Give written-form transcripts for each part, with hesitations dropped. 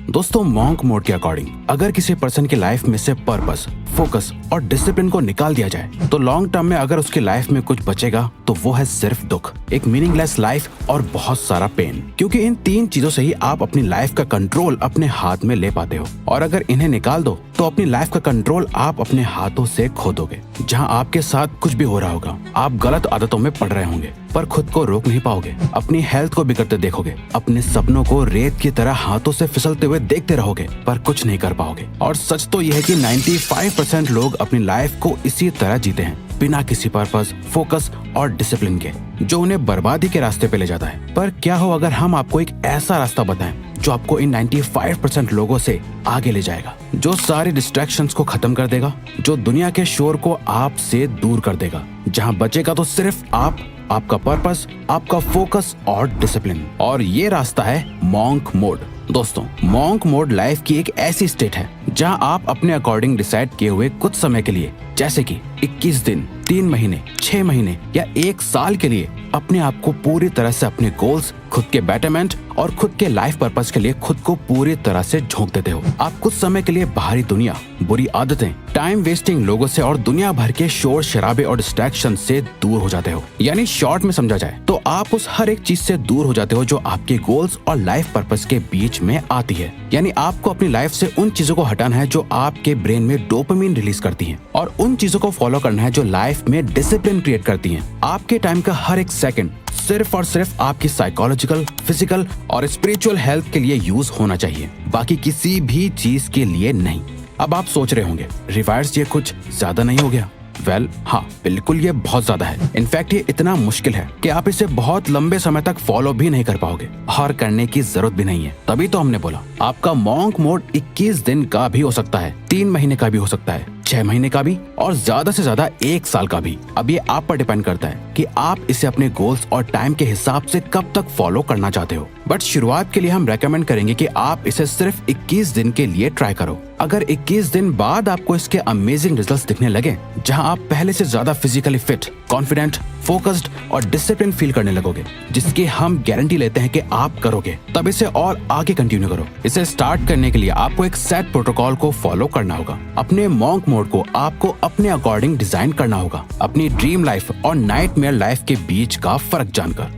दोस्तों, monk mode के according अगर किसी पर्सन की लाइफ में से पर्पस, फोकस और डिसिप्लिन को निकाल दिया जाए तो लॉन्ग टर्म में अगर उसकी लाइफ में कुछ बचेगा तो वो है सिर्फ दुख, एक मीनिंगलेस लाइफ और बहुत सारा पेन। क्योंकि इन तीन चीजों से ही आप अपनी लाइफ का कंट्रोल अपने हाथ में ले पाते हो, और अगर इन्हें निकाल दो तो अपनी लाइफ का कंट्रोल आप अपने हाथों से खो दोगे। जहाँ आपके साथ कुछ भी हो रहा होगा, आप गलत आदतों में पड़ रहे होंगे पर खुद को रोक नहीं पाओगे, अपनी हेल्थ को बिगड़ते देखोगे, अपने सपनों को रेत की तरह हाथों से फिसलते हुए देखते रहोगे पर कुछ नहीं कर पाओगे। और सच तो यह है कि 95% लोग अपनी लाइफ को इसी तरह जीते हैं, बिना किसी पर्पस, फोकस और डिसिप्लिन के, जो उन्हें बर्बादी के रास्ते पे ले जाता है। पर क्या हो अगर हम आपको एक ऐसा रास्ता बताएं जो आपको इन 95% लोगों से आगे ले जाएगा, जो सारे डिस्ट्रैक्शंस को खत्म कर देगा, जो दुनिया के शोर को आपसे दूर कर देगा, जहां बचेगा तो सिर्फ आप, आपका पर्पस, आपका फोकस और डिसिप्लिन। और ये रास्ता है मॉन्क मोड। दोस्तों, मॉन्क मोड लाइफ की एक ऐसी स्टेट है जहां आप अपने अकॉर्डिंग डिसाइड किए हुए कुछ समय के लिए, जैसे कि 21 दिन, 3 महीने, 6 महीने या 1 साल के लिए अपने आप को पूरी तरह से अपने गोल्स, खुद के बेटरमेंट और खुद के लाइफ पर्पस के लिए खुद को पूरी तरह से झोंक देते हो। आप कुछ समय के लिए बाहरी दुनिया, बुरी आदतें, टाइम वेस्टिंग लोगों से और दुनिया भर के शोर शराबे और डिस्ट्रैक्शन से दूर हो जाते हो। यानी शॉर्ट में समझा जाए तो आप उस हर एक चीज से दूर हो जाते हो जो आपके गोल्स और लाइफ पर्पस के बीच में आती है। यानी आपको अपनी लाइफ से उन चीजों को हटाना है जो आपके ब्रेन में डोपामिन रिलीज करती हैं, और उन चीजों को फॉलो करना है जो लाइफ में डिसिप्लिन क्रिएट करती हैं। आपके टाइम का हर एक सेकंड सिर्फ और सिर्फ आपकी साइकोलॉजिकल, फिजिकल और स्पिरिचुअल हेल्थ के लिए यूज होना चाहिए, बाकी किसी भी चीज के लिए नहीं। अब आप सोच रहे होंगे, रिवायर्स ये कुछ ज्यादा नहीं हो गया? वेल, हाँ, बिल्कुल ये बहुत ज्यादा है। इनफैक्ट ये इतना मुश्किल है कि आप इसे बहुत लंबे समय तक फॉलो भी नहीं कर पाओगे, और करने की जरूरत भी नहीं है। तभी तो हमने बोला आपका मॉन्क मोड 21 दिन का भी हो सकता है, 3 महीने का भी हो सकता है, 6 महीने का भी, और ज्यादा से ज्यादा 1 साल का भी। अब ये आप पर डिपेंड करता है कि आप इसे अपने गोल्स और टाइम के हिसाब से कब तक फॉलो करना चाहते हो। बट शुरुआत के लिए हम रेकमेंड करेंगे कि आप इसे सिर्फ 21 दिन के लिए ट्राई करो। अगर 21 दिन बाद आपको इसके अमेजिंग रिजल्ट्स दिखने लगे, जहां आप पहले से ज्यादा फिजिकली फिट, कॉन्फिडेंट, फोकस्ड और डिसिप्लिन फील करने लगोगे, जिसकी हम गारंटी लेते हैं कि आप करोगे, तब इसे और आगे कंटिन्यू करो। इसे स्टार्ट करने के लिए आपको एक सेट प्रोटोकॉल को फॉलो करना होगा। अपने मॉन्क मोड को आपको अपने अकॉर्डिंग डिजाइन करना होगा, अपनी ड्रीम लाइफ और नाइटमेयर लाइफ के बीच का फर्क जानकर।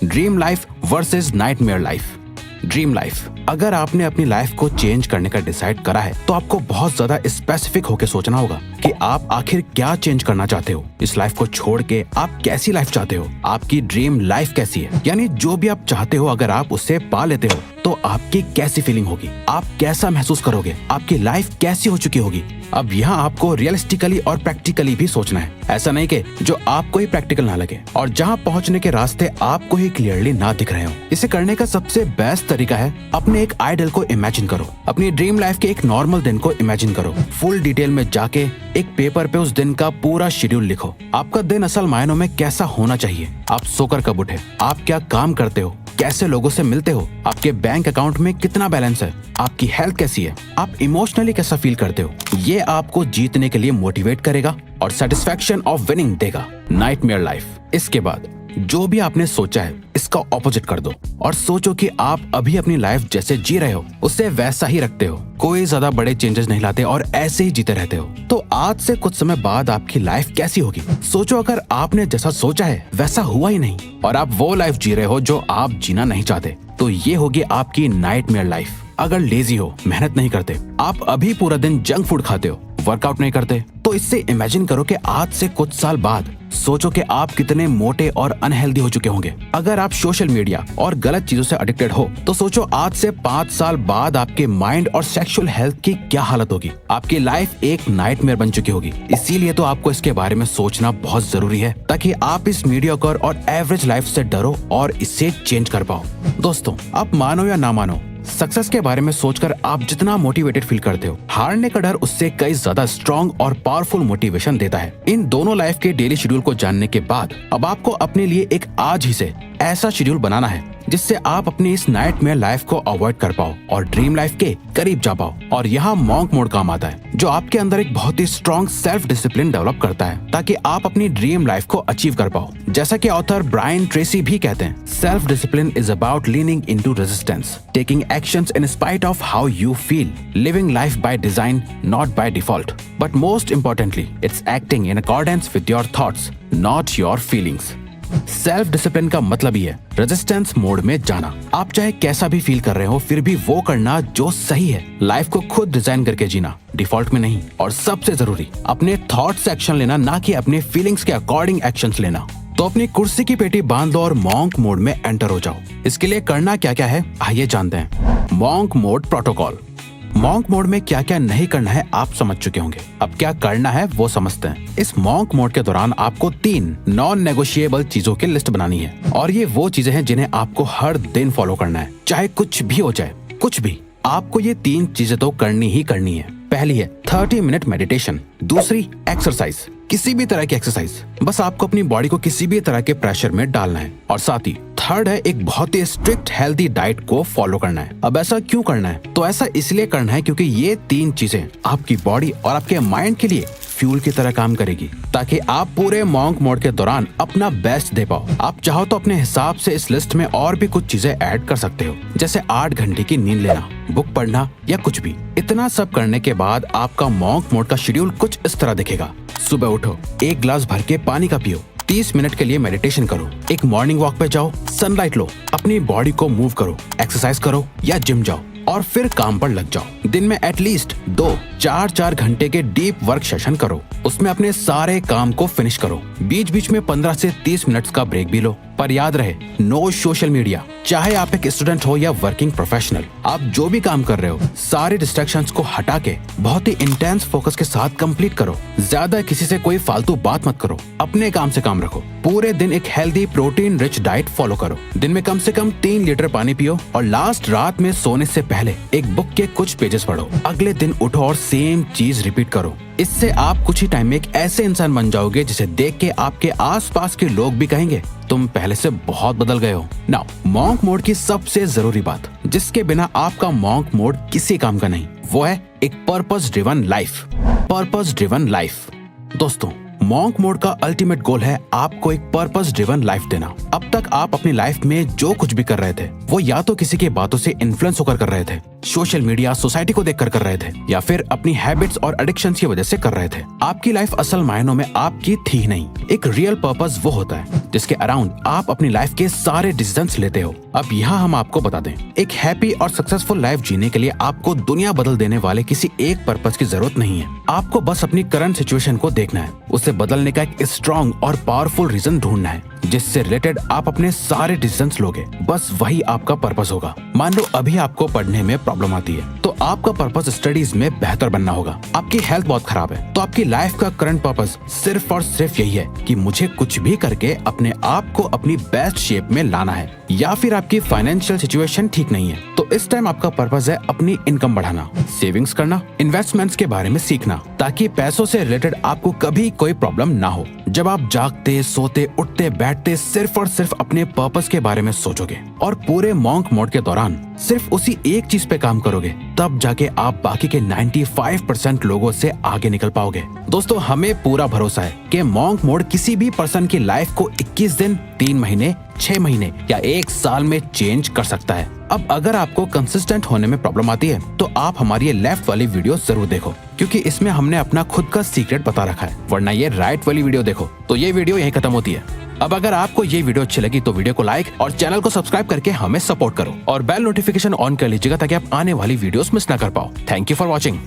Dream life versus nightmare life. Dream life, अगर आपने अपनी लाइफ को चेंज करने का डिसाइड करा है तो आपको बहुत ज्यादा स्पेसिफिक होकर सोचना होगा कि आप आखिर क्या चेंज करना चाहते हो। इस लाइफ को छोड़ के आप कैसी लाइफ चाहते हो, आपकी ड्रीम लाइफ कैसी है, यानी जो भी आप चाहते हो अगर आप उसे पा लेते हो तो आपकी कैसी फीलिंग होगी, आप कैसा महसूस करोगे, आपकी लाइफ कैसी हो चुकी होगी। अब यहाँ आपको रियलिस्टिकली और प्रैक्टिकली भी सोचना है, ऐसा नहीं कि जो आपको ही प्रैक्टिकल ना लगे और जहाँ पहुँचने के रास्ते आपको ही क्लियरली ना दिख रहे हो। इसे करने का सबसे बेस्ट तरीका है अपने एक आइडल को इमेजिन करो, अपनी ड्रीम लाइफ के एक नॉर्मल दिन को इमेजिन करो, फुल डिटेल में जाके एक पेपर पे उस दिन का पूरा शेड्यूल लिखो। आपका दिन असल मायनों में कैसा होना चाहिए, आप सोकर कब उठे, आप क्या काम करते हो, कैसे लोगों से मिलते हो, आपके बैंक अकाउंट में कितना बैलेंस है, आपकी हेल्थ कैसी है, आप इमोशनली कैसा फील करते हो। ये आपको जीतने के लिए मोटिवेट करेगा और सेटिस्फैक्शन ऑफ विनिंग देगा। नाइटमेयर लाइफ, इसके बाद जो भी आपने सोचा है इसका ऑपोजिट कर दो और सोचो कि आप अभी अपनी लाइफ जैसे जी रहे हो उससे वैसा ही रखते हो, कोई ज्यादा बड़े चेंजेस नहीं लाते और ऐसे ही जीते रहते हो। तो आज से कुछ समय बाद आपकी लाइफ कैसी होगी, सोचो। अगर आपने जैसा सोचा है वैसा हुआ ही नहीं और आप वो लाइफ जी रहे हो जो आप जीना नहीं चाहते, तो ये होगी आपकी नाइटमेयर लाइफ। अगर लेजी हो, मेहनत नहीं करते, आप अभी पूरा दिन जंक फूड खाते हो, वर्कआउट नहीं करते, तो इससे इमेजिन करो कि आज से कुछ साल बाद सोचो कि आप कितने मोटे और अनहेल्दी हो चुके होंगे। अगर आप सोशल मीडिया और गलत चीजों से एडिक्टेड हो तो सोचो आज से 5 साल बाद आपके माइंड और सेक्सुअल हेल्थ की क्या हालत होगी। आपकी लाइफ एक नाइटमेयर बन चुकी होगी। इसीलिए तो आपको इसके बारे में सोचना बहुत जरूरी है ताकि आप इस मीडियोकर और एवरेज लाइफ से डरो और इसे चेंज कर पाओ। दोस्तों, आप मानो या ना मानो, सक्सेस के बारे में सोचकर आप जितना मोटिवेटेड फील करते हो, हारने का डर उससे कई ज्यादा स्ट्रॉन्ग और पावरफुल मोटिवेशन देता है। इन दोनों लाइफ के डेली शेड्यूल को जानने के बाद अब आपको अपने लिए एक आज ही से ऐसा शेड्यूल बनाना है जिससे आप अपनी इस नाइटमेयर लाइफ को अवॉइड कर पाओ और ड्रीम लाइफ के करीब जा पाओ। और यहाँ मॉन्क मोड काम आता है, जो आपके अंदर एक बहुत ही स्ट्रॉन्ग सेल्फ डिसिप्लिन डेवलप करता है ताकि आप अपनी ड्रीम लाइफ को अचीव कर पाओ। जैसा कि ऑथर ब्रायन ट्रेसी भी कहते हैं, self discipline is about leaning into resistance, taking actions in spite of how you feel, living life by design not by default, but most importantly it's acting in accordance with your thoughts not your feelings. Self discipline का मतलब ही है resistance mode में जाना। आप चाहे कैसा भी feel कर रहे हो, फिर भी वो करना जो सही है। लाइफ को खुद डिजाइन करके जीना, डिफॉल्ट में नहीं। और सबसे जरूरी, अपने थॉट से एक्शन लेना, ना कि अपने फीलिंग्स के अकॉर्डिंग एक्शंस लेना। तो अपनी कुर्सी की पेटी बांध लो और मॉन्क मोड में एंटर हो जाओ। इसके लिए करना क्या क्या है, आइए जानते हैं। Monk mode protocol. Monk mode में क्या क्या नहीं करना है आप समझ चुके होंगे। अब क्या करना है वो समझते हैं। इस मॉन्क मोड के दौरान आपको 3 नॉन नेगोशिएबल चीजों की लिस्ट बनानी है, और ये वो चीजें हैं जिन्हें आपको हर दिन फॉलो करना है, चाहे कुछ भी हो जाए। कुछ भी, आपको ये 3 चीजें तो करनी ही करनी है। पहली है 30 मिनट मेडिटेशन। दूसरी एक्सरसाइज, किसी भी तरह की एक्सरसाइज, बस आपको अपनी बॉडी को किसी भी तरह के प्रेशर में डालना है। और साथ ही थर्ड है एक बहुत ही स्ट्रिक्ट हेल्दी डाइट को फॉलो करना है। अब ऐसा क्यों करना है? तो ऐसा इसलिए करना है क्योंकि ये 3 चीजें आपकी बॉडी और आपके माइंड के लिए फ्यूल की तरह काम करेगी, ताकि आप पूरे मॉन्क मोड के दौरान अपना बेस्ट दे पाओ। आप चाहो तो अपने हिसाब से इस लिस्ट में और भी कुछ चीजें ऐड कर सकते हो, जैसे 8 घंटे की नींद लेना, बुक पढ़ना या कुछ भी। इतना सब करने के बाद आपका मॉन्क मोड का शेड्यूल कुछ इस तरह दिखेगा। सुबह उठो, 1 ग्लास भर के पानी का पियो, 30 मिनट के लिए मेडिटेशन करो, एक मॉर्निंग वॉक पे जाओ, सनलाइट लो, अपनी बॉडी को मूव करो, एक्सरसाइज करो या जिम जाओ, और फिर काम पर लग जाओ। दिन में एटलीस्ट 2-4 घंटे के डीप वर्क सेशन करो, उसमें अपने सारे काम को फिनिश करो। बीच बीच में 15 से 30 मिनट का ब्रेक भी लो, पर याद रहे, नो सोशल मीडिया। चाहे आप एक स्टूडेंट हो या वर्किंग प्रोफेशनल, आप जो भी काम कर रहे हो, सारे डिस्ट्रैक्शंस को हटा के बहुत ही इंटेंस फोकस के साथ कंप्लीट करो। ज्यादा किसी से कोई फालतू बात मत करो, अपने काम से काम रखो। पूरे दिन एक healthy protein rich diet follow करो। दिन में कम से कम 3 लीटर पानी पियो, और लास्ट रात में सोने से पहले एक बुक के कुछ पेजेस पढ़ो। अगले दिन उठो और सेम चीज रिपीट करो। इससे आप कुछ ही टाइम में एक ऐसे इंसान बन जाओगे जिसे देख के आपके आसपास के लोग भी कहेंगे तुम पहले से बहुत बदल गए हो। नाउ मॉन्क मोड की सबसे जरूरी बात, जिसके बिना आपका मॉन्क मोड किसी काम का नहीं, वो है एक purpose driven life. Purpose driven life. दोस्तों, मॉन्क मोड का अल्टीमेट गोल है आपको एक पर्पस ड्रिवन लाइफ देना। अब तक आप अपनी लाइफ में जो कुछ भी कर रहे थे, वो या तो किसी की बातों से इन्फ्लुएंस होकर कर रहे थे, सोशल मीडिया, सोसाइटी को देखकर कर रहे थे, या फिर अपनी हैबिट्स और एडिक्शंस की वजह से कर रहे थे। आपकी लाइफ असल मायनों में आपकी थी ही नहीं। एक रियल पर्पस वो होता है जिसके अराउंड आप अपनी लाइफ के सारे डिसीजंस लेते हो। अब यहाँ हम आपको बता दें, एक हैप्पी और सक्सेसफुल लाइफ जीने के लिए आपको दुनिया बदल देने वाले किसी एक पर्पस की जरूरत नहीं है। आपको बस अपनी करंट सिचुएशन को देखना है, उसे बदलने का एक स्ट्रॉन्ग और पावरफुल रीजन ढूंढना है जिससे रिलेटेड आप अपने सारे डिसीजंस लोगे। बस वही आपका पर्पस होगा। मान लो अभी आपको पढ़ने में प्रॉब्लम आती है, तो आपका पर्पस स्टडीज में बेहतर बनना होगा। आपकी हेल्थ बहुत खराब है, तो आपकी लाइफ का करंट पर्पस सिर्फ और सिर्फ यही है कि मुझे कुछ भी करके अपने आप को अपनी बेस्ट शेप में लाना है। या फिर आपकी फाइनेंशियल सिचुएशन ठीक नहीं है, तो इस टाइम आपका पर्पस है अपनी इनकम बढ़ाना, सेविंग्स करना, इन्वेस्टमेंट्स के बारे में सीखना, ताकि पैसों से रिलेटेड आपको कभी कोई प्रॉब्लम ना हो। जब आप जागते, सोते, उठते, बैठते सिर्फ और सिर्फ अपने पर्पस के बारे में सोचोगे और पूरे मॉन्क मोड के दौरान सिर्फ उसी एक चीज पे काम करोगे, तब जाके आप बाकी के 95% लोगों से आगे निकल पाओगे। दोस्तों, हमें पूरा भरोसा है कि मॉन्क मोड किसी भी पर्सन की लाइफ को 21 दिन, 3 महीने, 6 महीने या 1 साल में चेंज कर सकता है। अब अगर आपको कंसिस्टेंट होने में प्रॉब्लम आती है, तो आप हमारी ये लेफ्ट वाली वीडियो जरूर देखो, क्योंकि इसमें हमने अपना खुद का सीक्रेट बता रखा है। वरना ये राइट वाली वीडियो देखो तो ये वीडियो यहीं खत्म होती है। अब अगर आपको ये वीडियो अच्छी लगी तो वीडियो को लाइक और चैनल को सब्सक्राइब करके हमें सपोर्ट करो, और बेल नोटिफिकेशन ऑन कर लीजिएगा ताकि आप आने वाली वीडियोस मिस ना कर पाओ। Thank you for watching.